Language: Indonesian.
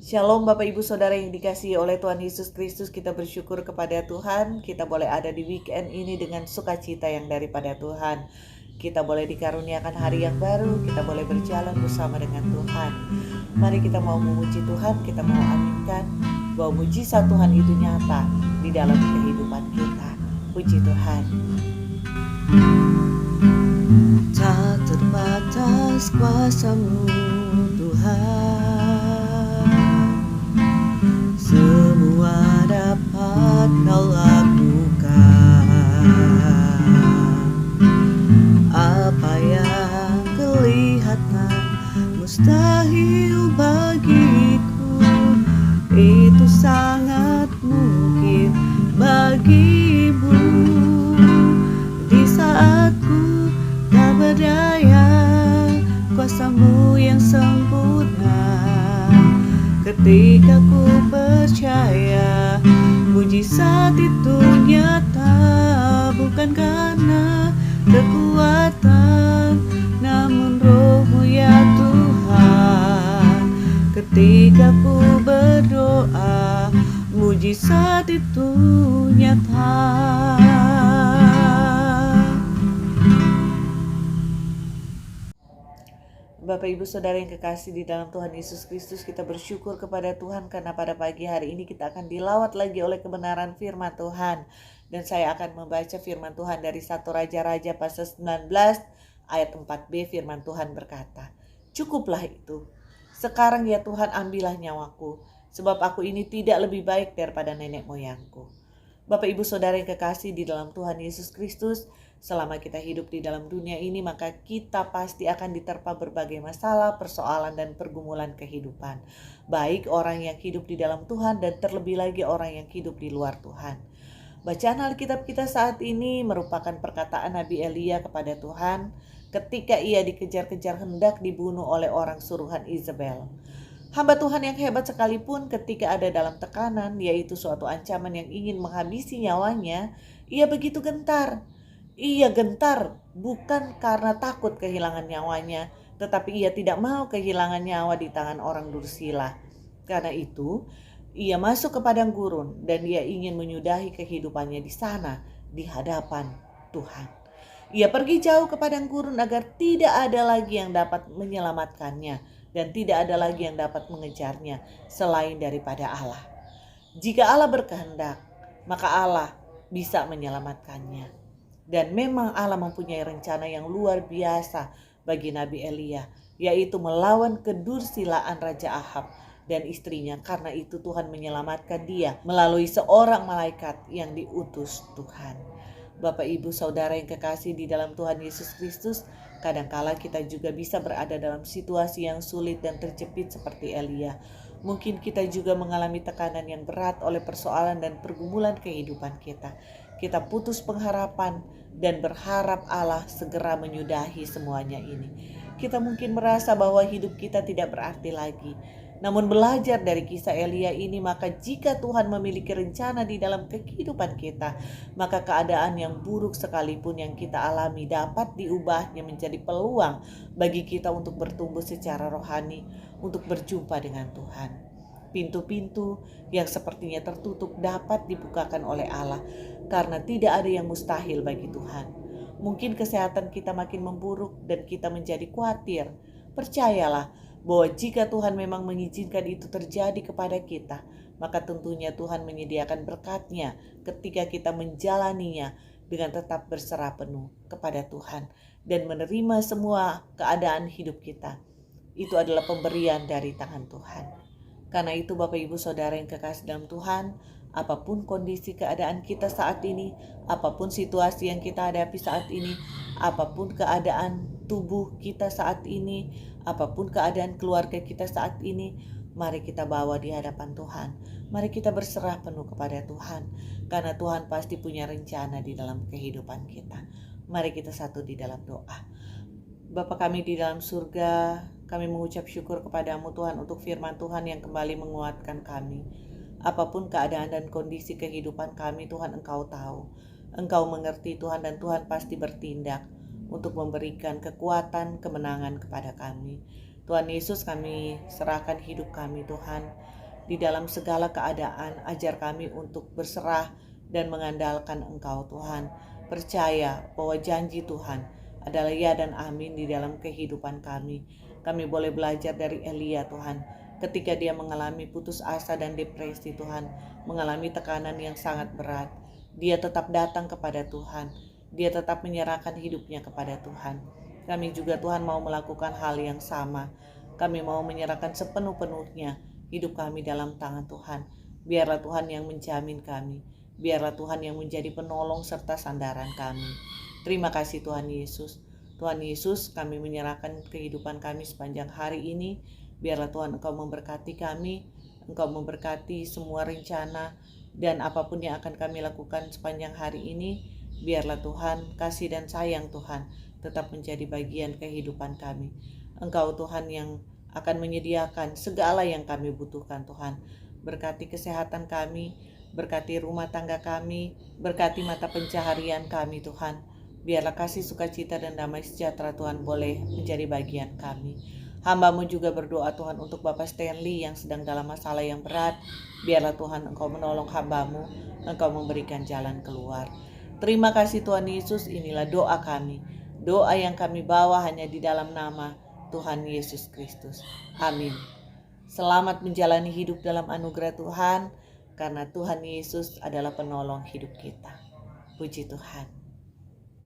Shalom Bapak Ibu Saudara yang dikasihi oleh Tuhan Yesus Kristus, kita bersyukur kepada Tuhan. Kita boleh ada di weekend ini dengan sukacita yang daripada Tuhan. Kita boleh dikaruniakan hari yang baru, kita boleh berjalan bersama dengan Tuhan. Mari kita mau memuji Tuhan, kita mau aminkan bahwa mujizat Tuhan itu nyata di dalam kehidupan kita. Puji Tuhan. Tak terbatas kuasa-Mu Tuhan, semua dapat Kau lakukan. Apa yang kelihatan mustahil bagiku, itu sangat mungkin bagimu. Di saat ku tak berdaya, kuasa-Mu yang sempurna. Ketika ku percaya, mujizat itu nyata, bukan karena kekuatan, namun Roh-Mu ya Tuhan. Ketika ku berdoa, mujizat itu nyata. Bapak Ibu Saudara yang kekasih di dalam Tuhan Yesus Kristus, kita bersyukur kepada Tuhan karena pada pagi hari ini kita akan dilawat lagi oleh kebenaran firman Tuhan. Dan saya akan membaca firman Tuhan dari 1 Raja-Raja pasal 19 ayat 4b. Firman Tuhan berkata, "Cukuplah itu. Sekarang ya Tuhan, ambillah nyawaku, sebab aku ini tidak lebih baik daripada nenek moyangku." Bapak Ibu Saudara yang kekasih di dalam Tuhan Yesus Kristus, selama kita hidup di dalam dunia ini, maka kita pasti akan diterpa berbagai masalah, persoalan, dan pergumulan kehidupan. Baik orang yang hidup di dalam Tuhan dan terlebih lagi orang yang hidup di luar Tuhan. Bacaan Alkitab kita saat ini merupakan perkataan Nabi Elia kepada Tuhan ketika ia dikejar-kejar hendak dibunuh oleh orang suruhan Izebel. Hamba Tuhan yang hebat sekalipun ketika ada dalam tekanan, yaitu suatu ancaman yang ingin menghabisi nyawanya, ia begitu gentar. Ia gentar bukan karena takut kehilangan nyawanya, tetapi ia tidak mau kehilangan nyawa di tangan orang dursila. Karena itu, ia masuk ke padang gurun dan ia ingin menyudahi kehidupannya di sana di hadapan Tuhan. Ia pergi jauh ke padang gurun agar tidak ada lagi yang dapat menyelamatkannya dan tidak ada lagi yang dapat mengejarnya selain daripada Allah. Jika Allah berkehendak, maka Allah bisa menyelamatkannya. Dan memang Allah mempunyai rencana yang luar biasa bagi Nabi Elia, yaitu melawan kedursilaan Raja Ahab dan istrinya. Karena itu Tuhan menyelamatkan dia melalui seorang malaikat yang diutus Tuhan. Bapak Ibu Saudara yang kekasih di dalam Tuhan Yesus Kristus, kadangkala kita juga bisa berada dalam situasi yang sulit dan terjepit seperti Elia. Mungkin kita juga mengalami tekanan yang berat oleh persoalan dan pergumulan kehidupan kita. Kita putus pengharapan dan berharap Allah segera menyudahi semuanya ini. Kita mungkin merasa bahwa hidup kita tidak berarti lagi. Namun belajar dari kisah Elia ini, maka jika Tuhan memiliki rencana di dalam kehidupan kita, maka keadaan yang buruk sekalipun yang kita alami dapat diubahnya menjadi peluang bagi kita untuk bertumbuh secara rohani, untuk berjumpa dengan Tuhan. Pintu-pintu yang sepertinya tertutup dapat dibukakan oleh Allah, karena tidak ada yang mustahil bagi Tuhan. Mungkin kesehatan kita makin memburuk dan kita menjadi khawatir. Percayalah bahwa jika Tuhan memang mengizinkan itu terjadi kepada kita, maka tentunya Tuhan menyediakan berkat-Nya ketika kita menjalaninya dengan tetap berserah penuh kepada Tuhan dan menerima semua keadaan hidup kita. Itu adalah pemberian dari tangan Tuhan. Karena itu Bapak Ibu Saudara yang kekasih dalam Tuhan, apapun kondisi keadaan kita saat ini, apapun situasi yang kita hadapi saat ini, apapun keadaan tubuh kita saat ini, apapun keadaan keluarga kita saat ini, mari kita bawa di hadapan Tuhan. Mari kita berserah penuh kepada Tuhan, karena Tuhan pasti punya rencana di dalam kehidupan kita. Mari kita satu di dalam doa. Bapa kami di dalam surga, kami mengucap syukur kepadamu Tuhan untuk firman Tuhan yang kembali menguatkan kami. Apapun keadaan dan kondisi kehidupan kami, Tuhan Engkau tahu. Engkau mengerti Tuhan, dan Tuhan pasti bertindak untuk memberikan kekuatan, kemenangan kepada kami. Tuhan Yesus, kami serahkan hidup kami Tuhan. Di dalam segala keadaan, ajar kami untuk berserah dan mengandalkan Engkau Tuhan. Percaya bahwa janji Tuhan adalah ya dan amin di dalam kehidupan kami. Kami boleh belajar dari Elia Tuhan. Ketika dia mengalami putus asa dan depresi Tuhan, mengalami tekanan yang sangat berat, dia tetap datang kepada Tuhan. Dia tetap menyerahkan hidupnya kepada Tuhan. Kami juga Tuhan mau melakukan hal yang sama. Kami mau menyerahkan sepenuh-penuhnya hidup kami dalam tangan Tuhan. Biarlah Tuhan yang menjamin kami. Biarlah Tuhan yang menjadi penolong serta sandaran kami. Terima kasih Tuhan Yesus. Tuhan Yesus, kami menyerahkan kehidupan kami sepanjang hari ini. Biarlah Tuhan Engkau memberkati kami. Engkau memberkati semua rencana dan apapun yang akan kami lakukan sepanjang hari ini. Biarlah Tuhan, kasih dan sayang Tuhan tetap menjadi bagian kehidupan kami. Engkau Tuhan yang akan menyediakan segala yang kami butuhkan Tuhan. Berkati kesehatan kami, berkati rumah tangga kami, berkati mata pencaharian kami Tuhan. Biarlah kasih sukacita dan damai sejahtera Tuhan boleh menjadi bagian kami. Hamba-Mu juga berdoa Tuhan untuk Bapak Stanley yang sedang dalam masalah yang berat. Biarlah Tuhan Engkau menolong hamba-Mu, Engkau memberikan jalan keluar. Terima kasih Tuhan Yesus, inilah doa kami. Doa yang kami bawa hanya di dalam nama Tuhan Yesus Kristus. Amin. Selamat menjalani hidup dalam anugerah Tuhan, karena Tuhan Yesus adalah penolong hidup kita. Puji Tuhan.